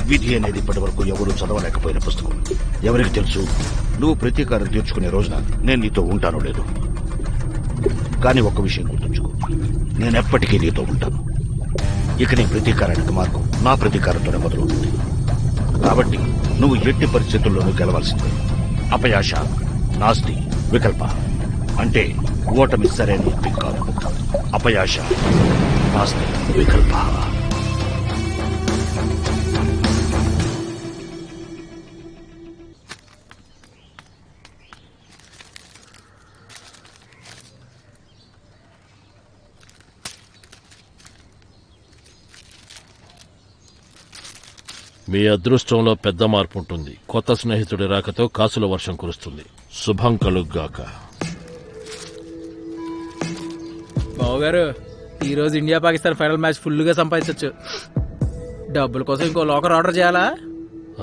విధి అనేది ఇప్పటి వరకు ఎవరూ చదవలేకపోయిన పుస్తకం. ఎవరికి తెలుసు నువ్వు ప్రతీకారం తీర్చుకునే రోజున నేను నీతో ఉంటానో లేదు. కానీ ఒక్క విషయం గుర్తుంచుకో, నేనెప్పటికీ నీతో ఉంటాను. ఇక నీ ప్రతీకారానికి మార్గం నా ప్రతీకారంతోనే మొదలవుతుంది. కాబట్టి నువ్వు ఎట్టి పరిస్థితుల్లోనూ గెలవాల్సిందే. అపయాశ నాస్తి వికల్ప, అంటే ఓటమి సరైన ఎంపిక కాదు. అపయాశ నాస్తి వికల్ప. మీ అదృష్టంలో పెద్ద మార్పు ఉంటుంది. కొత్త స్నేహితుడి రాకతో కాసుల వర్షం కురుస్తుంది. శుభం కలుగ్గాక. బావగారు, ఈ రోజు India Pakistan final match full గా సంపాదించవచ్చు. డబ్బుల కోసం ఇంకో లోకర్ ఆర్డర్ చేయాలా?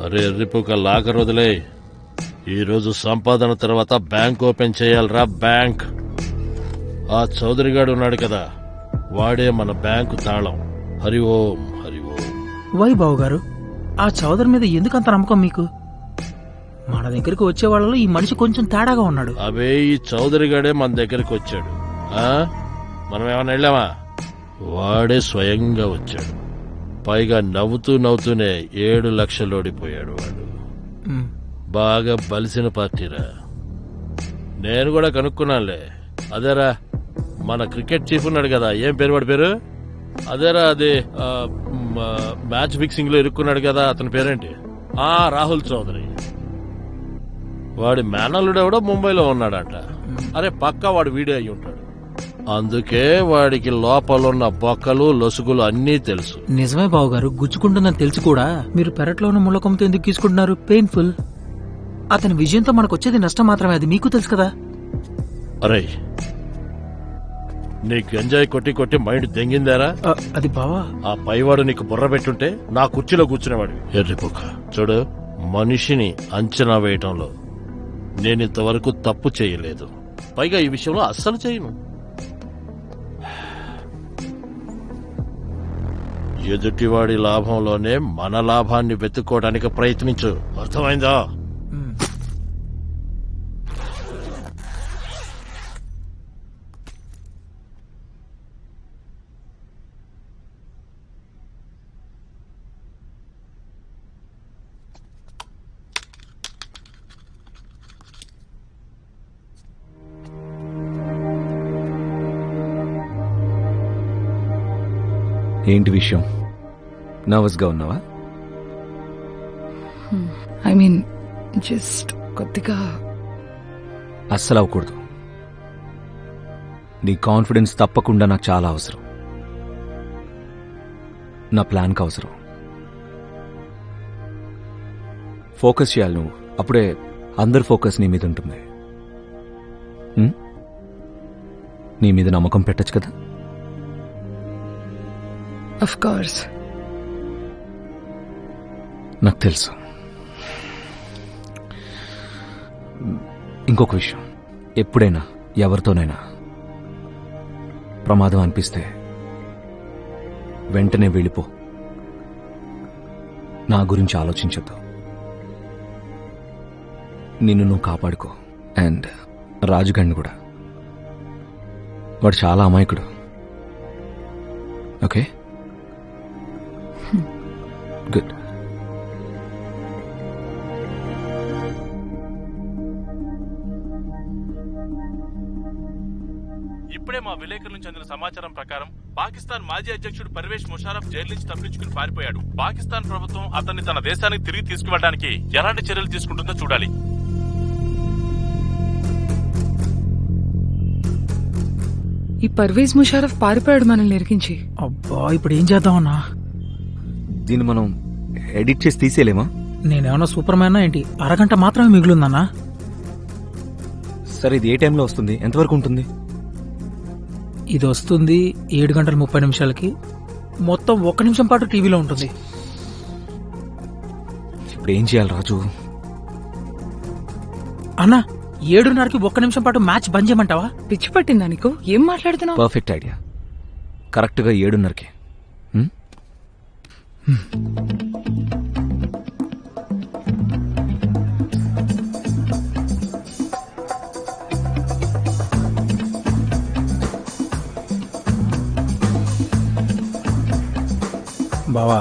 అరే ఎర్రిపోక లాకర్ వదిలే. ఈ రోజు సంపాదన తర్వాత బ్యాంక్ ఓపెన్ చేయాలరా. బ్యాంక్. ఆ చౌదరి గాడు ఉన్నాడు కదా, వాడే మన బ్యాంకు తాళం. హరి ఓం హరి ఓం. వై బావగారు, ఆ చౌదరి మీద ఎందుకంత నమ్మకం మీకు? మన దగ్గరికి వచ్చే వాళ్ళలో ఈ మనిషి కొంచెం తేడాగా ఉన్నాడు. అవే ఈ చౌదరి గాడే మన దగ్గరికి వచ్చాడు. మనం ఏమన్నా వెళ్ళామా? వాడే స్వయంగా వచ్చాడు. పైగా నవ్వుతూనే 7 లక్షలు ఓడిపోయాడు వాడు. బాగా బలిసిన పార్టీరా. నేను కూడా కనుక్కున్నానులే. అదేరా మన క్రికెట్ చీఫ్ ఉన్నాడు కదా, ఏం పేరు వాడి పేరు? అదేరా అదే మ్యాచ్ ఫిక్సింగ్ లో ఇరుక్కున్నాడు కదా, అతని పేరేంటి? రాహుల్ చౌదరి. వాడి మేనల్లుడు ఎవడో ముంబైలో ఉన్నాడంట. అరే పక్కా వాడు వీడియో అయి ఉంటాడు. అందుకే వాడికి లోపలున్న బొక్కలు లొసుగులు అన్నీ తెలుసు. నిజమే బావగారు, గుచ్చుకుంటుందని తెలుసు కూడా మీరు పెరట్లో ఉన్న ముళ్ళకొమ్మతో ఎందుకు తీసుకుంటున్నారు? పెయిన్ఫుల్. అతని విజయంతో మనకు వచ్చేది నష్టం మాత్రమే, అది మీకు తెలుసు కదా. అరే నీకు ఎంజాయ్ కొట్టి మైండ్ దెంగిందారా? అది బావా, ఆ పైవాడు నీకు బుర్ర పెట్టుంటే నా కుర్చీలో కూర్చునేవాడివి. ఎర్రిపోక. చూడు, మనిషిని అంచనా వేయటంలో నేనింతవరకు తప్పు చేయలేదు. పైగా ఈ విషయంలో అస్సలు చేయను. ఎదుటివాడి లాభంలోనే మన లాభాన్ని వెతుక్కోవడానికి ప్రయత్నించు. అర్థమైందా? ఏంటి విషయం? నర్వస్ గా ఉన్నావా? ఐ మీన్ జస్ట్ కొద్దిగా. అస్సలు అవ్వకూడదు. నీ కాన్ఫిడెన్స్ తప్పకుండా నాకు చాలా అవసరం. నా ప్లాన్కి అవసరం. ఫోకస్ చేయాలి నువ్వు. అప్పుడే అందరి ఫోకస్ నీ మీద ఉంటుంది. నీ మీద నమ్మకం పెట్టచ్చు కదా? Of course. నాకు తెలుసు. ఇంకొక విషయం, ఎప్పుడైనా ఎవరితోనైనా ప్రమాదం అనిపిస్తే వెంటనే వెళ్ళిపో. నా గురించి ఆలోచించొద్దు. నిన్ను నువ్వు కాపాడుకో. అండ్ రాజుగండి కూడా. వాడు చాలా అమాయకుడు. ఓకే? గుడ్. ఇప్పుడే మా విలేకరుల నుంచి అందిన సమాచారం ప్రకారం పాకిస్తాన్ మాజీ అధ్యక్షుడు పర్వేజ్ ముషారఫ్ జైలు నుంచి తప్పించుకుని పారిపోయాడు. పాకిస్తాన్ ప్రభుత్వం అతన్ని తన దేశానికి తిరిగి తీసుకువెళ్ళడానికి ఎలాంటి చర్యలు తీసుకుంటుందో చూడాలి. ఈ పర్వేజ్ ముషారఫ్ పారిపోయాడు మనల్ని ఇరికించి. అబ్బా, ఇప్పుడు ఏం చేద్దామన్నా? దీన్ని మనం ఎడిట్ చేసి తీసేయలేమా? నేనేమన్నా సూపర్ మ్యానా ఏంటి? అరగంట మాత్రమే మిగిలిందన్నా. సరే, ఇది ఏ టైంలో వస్తుంది? ఎంతవరకు ఉంటుంది? ఇది వస్తుంది 7:30 మొత్తం 1 నిమిషం పాటు టీవీలో ఉంటుంది. ఇప్పుడు ఏం చేయాలి రాజు? అన్నా, 7:30కి 1 నిమిషం పాటు మ్యాచ్ బంద్ చేయమంటావా? పిచ్చి పట్టిందా నీకు? ఏం మాట్లాడుతున్నావు? Perfect idea. కరెక్ట్గా 7:30కి. బావా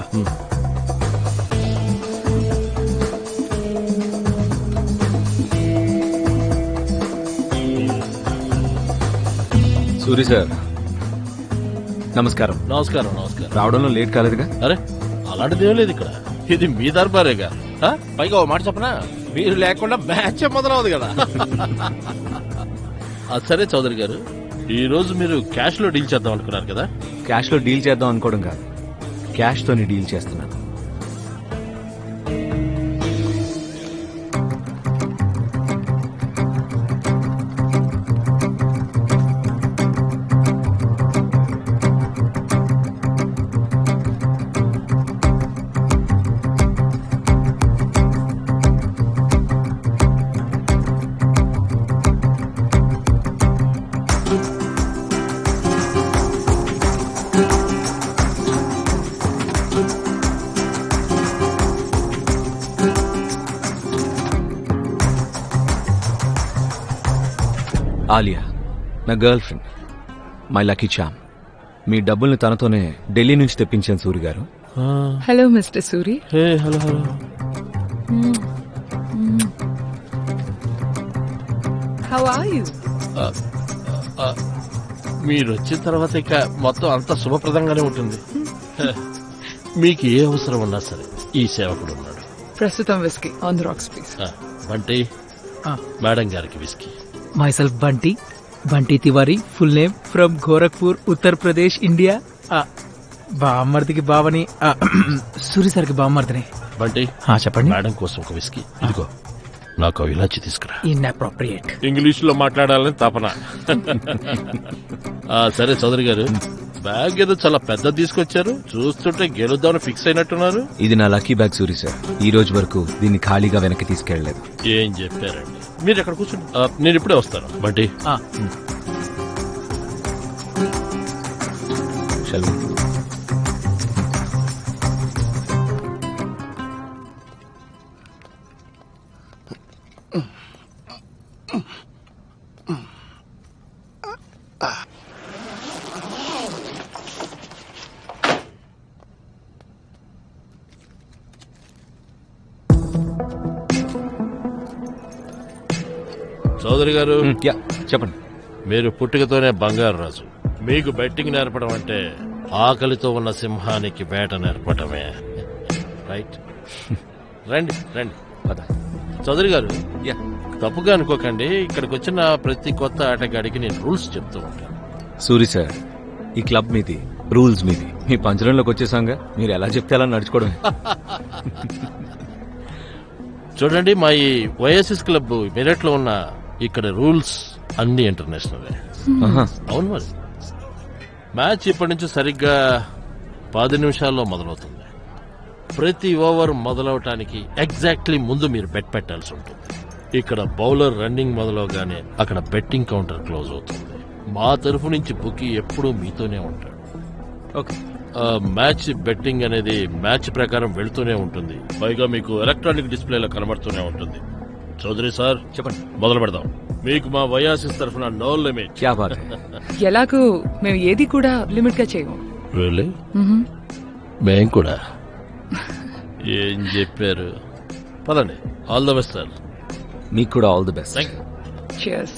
సూరి సార్ నమస్కారం. నమస్కారం నమస్కారం. రావడంలో లేట్ కాలేదుగా? అరే అలాంటిది ఏం లేదు ఇక్కడ, ఇది మీ దర్బారేగా. పైగా ఓ మాట చెప్పనా, మీరు లేకుండా మ్యాచ్ మొదలవదు కదా. సరే చౌదరి గారు, ఈ రోజు మీరు క్యాష్ లో డీల్ చేద్దాం అనుకున్నారు కదా? క్యాష్ లో డీల్ చేద్దాం అనుకోవడం కాదు, క్యాష్ తోని డీల్ చేస్తున్నాను. ఆలియా నా girlfriend, my lucky charm. మీ డబ్బుల్ని తనతోనే ఢిల్లీ నుంచి తెప్పించాను సూరి గారు. Hello mister Suri. Hey hello hello. How are you? మీరు వచ్చిన తర్వాత ఇక మొత్తం అంతా శుభప్రదంగానే ఉంటుంది. మీకు ఏ అవసరం ఉన్నా సరే ఈ సేవకుడు ఉన్నాడు. ప్రస్తుతం whisky on the rocks please. Bunty, madam గారికి whisky. Myself Bunty, Bunty Tiwari, full name, from Gorakhpur, Uttar Pradesh, India. బామ్మర్దికి బావని, సూరి సార్కి బామ్మర్దిని. బంటి చెప్పండి. మేడం కోసం ఒక విస్కీ. ఇదిగో నాకు ఇలాచి తీసుకురా. ఇన్అప్రోప్రియేట్. ఇంగ్లీష్ లో మాట్లాడాలని తపన. సరే చౌదరి గారు, బ్యాగ్ ఏదో చాలా పెద్ద తీసుకొచ్చారు, చూస్తుంటే గెలుద్దామని ఫిక్స్ అయినట్టున్నారు. ఇది నా లక్కీ బ్యాగ్ సూరి సార్. ఈ రోజు వరకు దీన్ని ఖాళీగా వెనక్కి తీసుకెళ్లలేదు. ఏం చెప్పారండి మీరు? ఎక్కడ కూర్చోండి, నేను ఇప్పుడే వస్తాను. బంటి చలో. చౌదరి గారు, చెప్పండి. మీరు పుట్టుకతోనే బంగారు రాజు. మీకు బెట్టింగ్ నేర్పడం అంటే ఆకలితో ఉన్న సింహానికి వేట నేర్పడమే. రైట్? రండి రండి. చౌదరి గారు, తప్పుగా అనుకోకండి, ఇక్కడికి వచ్చిన ప్రతి కొత్త ఆటగాడికి నేను రూల్స్ చెప్తూ ఉంటాను. సూరి సార్, ఈ క్లబ్ మీది, రూల్స్ మీది. మీ పంజరంలోకి వచ్చేసాంగా, మీరు ఎలా చెప్తే అలా నడుచుకోవడం. చూడండి, మా ఈ ఓఎస్ఎస్ క్లబ్ మెరట్ లో ఉన్న ఇక్కడ రూల్స్ అన్ని ఇంటర్నేషనల్. అవును మరి. మ్యాచ్ ఇప్పటి నుంచి సరిగ్గా 10 నిమిషాల్లో మొదలవుతుంది. ప్రతి ఓవర్ మొదలవటానికి ఎగ్జాక్ట్లీ ముందు మీరు బెట్ పెట్టాల్సి ఉంటుంది. ఇక్కడ బౌలర్ రన్నింగ్ మొదలవగానే అక్కడ బెట్టింగ్ కౌంటర్ క్లోజ్ అవుతుంది. మా తరఫు నుంచి బుకీ ఎప్పుడూ మీతోనే ఉంటాడు. ఓకే. మ్యాచ్ బెట్టింగ్ అనేది మ్యాచ్ ప్రకారం వెళ్తూనే ఉంటుంది. పైగా మీకు ఎలక్ట్రానిక్ డిస్ప్లేలో కనబడుతూనే ఉంటుంది. చౌదరి సార్, చెప్పండి. మొదలు పెడదాం. మీకు మా వయాసిస్ తరఫున నో లిమిట్. క్యా బాత్ హై. ఎలాగో మేము ఏది కూడా లిమిట్ గా చేయము. Really? మేం కూడా. ఏం చెప్పారు? పదండి. All the best sir. మీకు కూడా all the best. Thank you. Cheers.